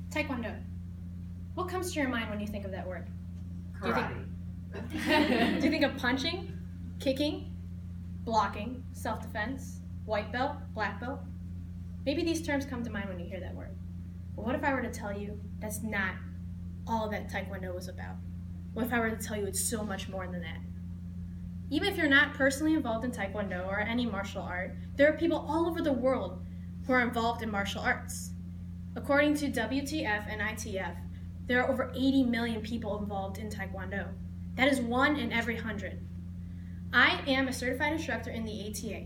Taekwondo. What comes to your mind when you think of that word? Karate. Do you think of punching, kicking, blocking, self-defense, white belt, black belt? Maybe these terms come to mind when you hear that word. But what if I were to tell you that's not all that Taekwondo was about? What if I were to tell you it's so much more than that? Even if you're not personally involved in Taekwondo or any martial art, there are people all over the world who are involved in martial arts. According to WTF and ITF, there are over 80 million people involved in Taekwondo. That is 1 in every 100. I am a certified instructor in the ATA,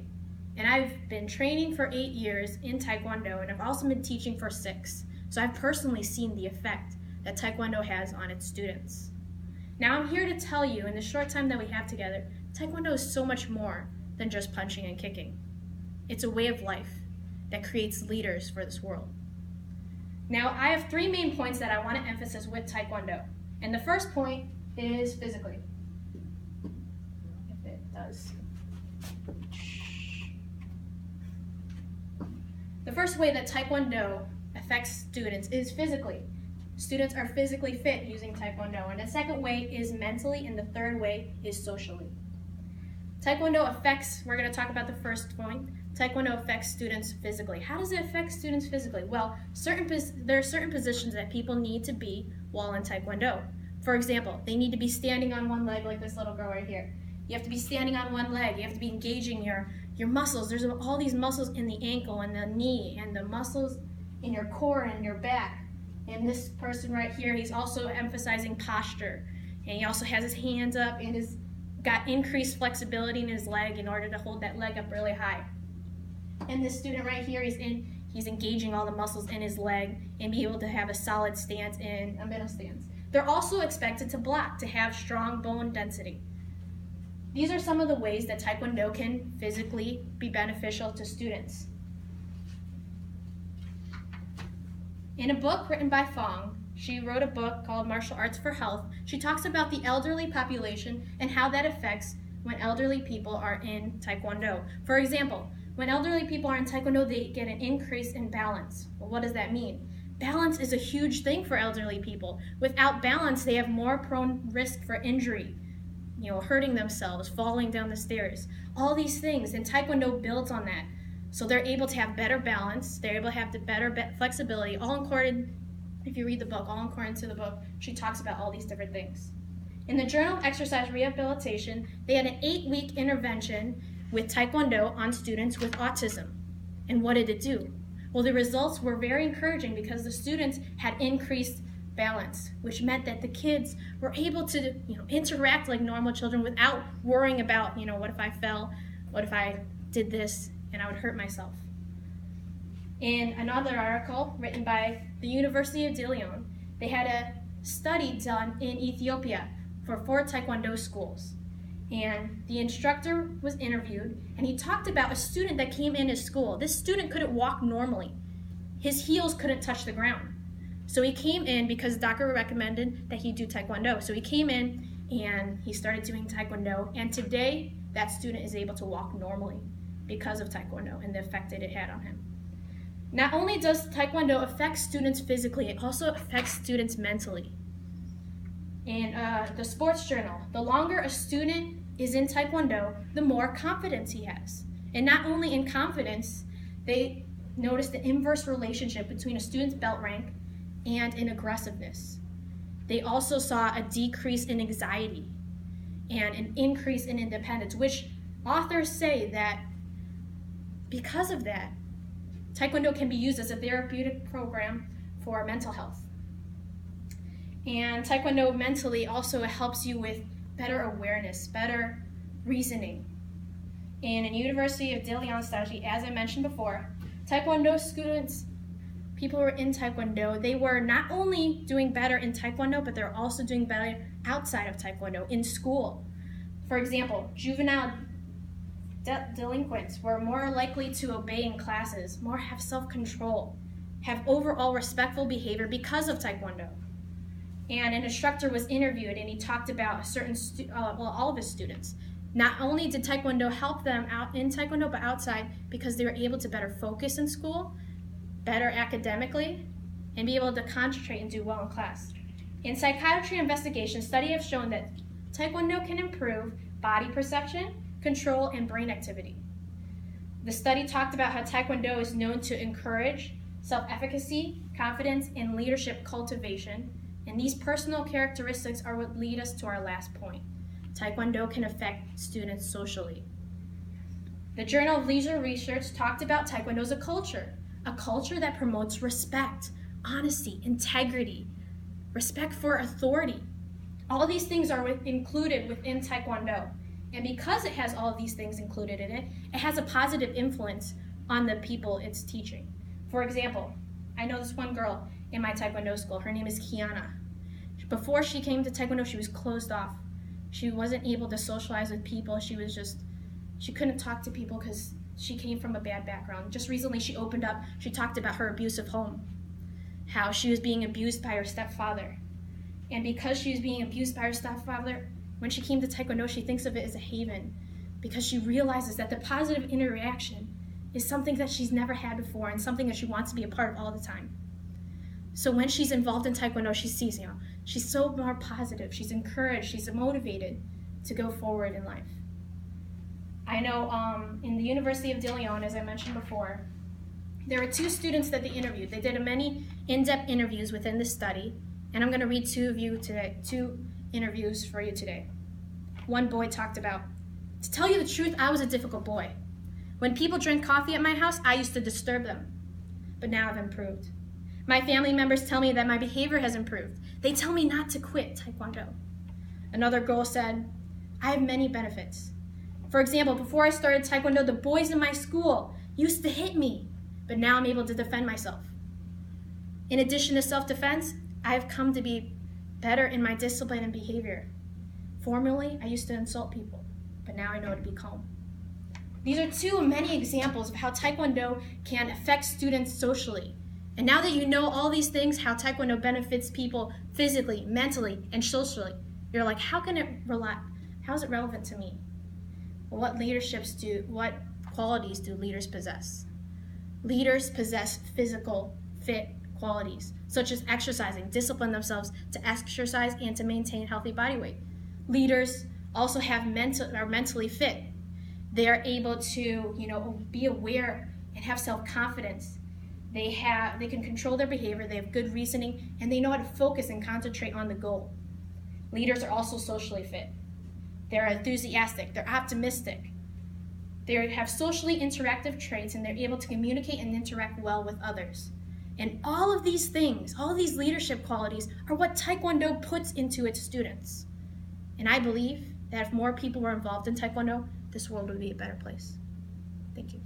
and I've been training for 8 years in Taekwondo, and I've also been teaching for 6. So I've personally seen the effect that Taekwondo has on its students. Now I'm here to tell you, in the short time that we have together, Taekwondo is so much more than just punching and kicking. It's a way of life that creates leaders for this world. Now, I have 3 main points that I want to emphasize with Taekwondo. And the first point is physically. If it does. The first way that Taekwondo affects students is physically. Students are physically fit using Taekwondo. And the second way is mentally, and the third way is socially. Taekwondo affects, we're going to talk about the first point, Taekwondo affects students physically. How does it affect students physically? Well, there are certain positions that people need to be while in Taekwondo. For example, they need to be standing on one leg like this little girl right here. You have to be standing on one leg. You have to be engaging your muscles. There's all these muscles in the ankle and the knee and the muscles in your core and your back. And this person right here, he's also emphasizing posture. And he also has his hands up and has got increased flexibility in his leg in order to hold that leg up really high. And this student right here, he's engaging all the muscles in his leg and be able to have a solid stance and a middle stance. They're also expected to block, to have strong bone density. These are some of the ways that Taekwondo can physically be beneficial to students. In a book written by Fong, she wrote a book called Martial Arts for Health. She talks about the elderly population and how that affects when elderly people are in Taekwondo. For example, when elderly people are in Taekwondo, they get an increase in balance. Well, what does that mean? Balance is a huge thing for elderly people. Without balance, they have more prone risk for injury, hurting themselves, falling down the stairs, all these things, and Taekwondo builds on that. So they're able to have better balance, they're able to have the better flexibility, all according, if you read the book, all according to the book, she talks about all these different things. In the Journal of Exercise Rehabilitation, they had an 8-week intervention with Taekwondo on students with autism. And what did it do? Well, the results were very encouraging because the students had increased balance, which meant that the kids were able to interact like normal children without worrying about, what if I fell, what if I did this, and I would hurt myself. In another article written by the University of Dilian, they had a study done in Ethiopia for 4 Taekwondo schools. And the instructor was interviewed, and he talked about a student that came in his school. This student couldn't walk normally. His heels couldn't touch the ground. So he came in because the doctor recommended that he do Taekwondo. So he came in and he started doing Taekwondo, and today that student is able to walk normally because of Taekwondo and the effect that it had on him. Not only does Taekwondo affect students physically, it also affects students mentally. In the Sports Journal, the longer a student is in Taekwondo, the more confidence he has. And not only in confidence, they noticed the inverse relationship between a student's belt rank and in aggressiveness. They also saw a decrease in anxiety and an increase in independence, which authors say that because of that, Taekwondo can be used as a therapeutic program for mental health. And Taekwondo mentally also helps you with better awareness, better reasoning. In a University of Dilian study, as I mentioned before, Taekwondo students, people who are in Taekwondo, they were not only doing better in Taekwondo, but they're also doing better outside of Taekwondo, in school. For example, juvenile delinquents were more likely to obey in classes, more have self-control, have overall respectful behavior because of Taekwondo. And an instructor was interviewed, and he talked about a certain, all of his students. Not only did Taekwondo help them out in Taekwondo, but outside, because they were able to better focus in school, better academically, and be able to concentrate and do well in class. In psychiatry investigations, studies have shown that Taekwondo can improve body perception, control, and brain activity. The study talked about how Taekwondo is known to encourage self-efficacy, confidence, and leadership cultivation, and these personal characteristics are what lead us to our last point. Taekwondo can affect students socially. The Journal of Leisure Research talked about Taekwondo as a culture that promotes respect, honesty, integrity, respect for authority. All these things are included within Taekwondo. And because it has all of these things included in it, it has a positive influence on the people it's teaching. For example, I know this one girl in my Taekwondo school. Her name is Kiana. Before she came to Taekwondo, she was closed off. She wasn't able to socialize with people. She couldn't talk to people because she came from a bad background. Just recently she opened up, she talked about her abusive home, how she was being abused by her stepfather. And because she was being abused by her stepfather, when she came to Taekwondo, she thinks of it as a haven because she realizes that the positive interaction is something that she's never had before and something that she wants to be a part of all the time. So when she's involved in Taekwondo, she sees, she's so more positive, she's encouraged, she's motivated to go forward in life. I know in the University of De Leon, as I mentioned before, there were 2 students that they interviewed. They did many in-depth interviews within the study, and I'm going to read 2 interviews for you today. One boy talked about, "To tell you the truth, I was a difficult boy. When people drank coffee at my house, I used to disturb them, but now I've improved. My family members tell me that my behavior has improved. They tell me not to quit Taekwondo." Another girl said, "I have many benefits. For example, before I started Taekwondo, the boys in my school used to hit me, but now I'm able to defend myself. In addition to self-defense, I have come to be better in my discipline and behavior. Formerly, I used to insult people, but now I know to be calm." These are 2 of many examples of how Taekwondo can affect students socially. And now that you know all these things, how Taekwondo benefits people physically, mentally, and socially, you're like, how is it relevant to me? Well, what qualities do leaders possess? Leaders possess physical, fit qualities, such as exercising, discipline themselves to exercise and to maintain healthy body weight. Leaders also are mentally fit. They are able to, be aware and have self-confidence. They can control their behavior, they have good reasoning, and they know how to focus and concentrate on the goal. Leaders are also socially fit. They're enthusiastic, they're optimistic. They have socially interactive traits, and they're able to communicate and interact well with others. And all of these things, all of these leadership qualities are what Taekwondo puts into its students. And I believe that if more people were involved in Taekwondo, this world would be a better place. Thank you.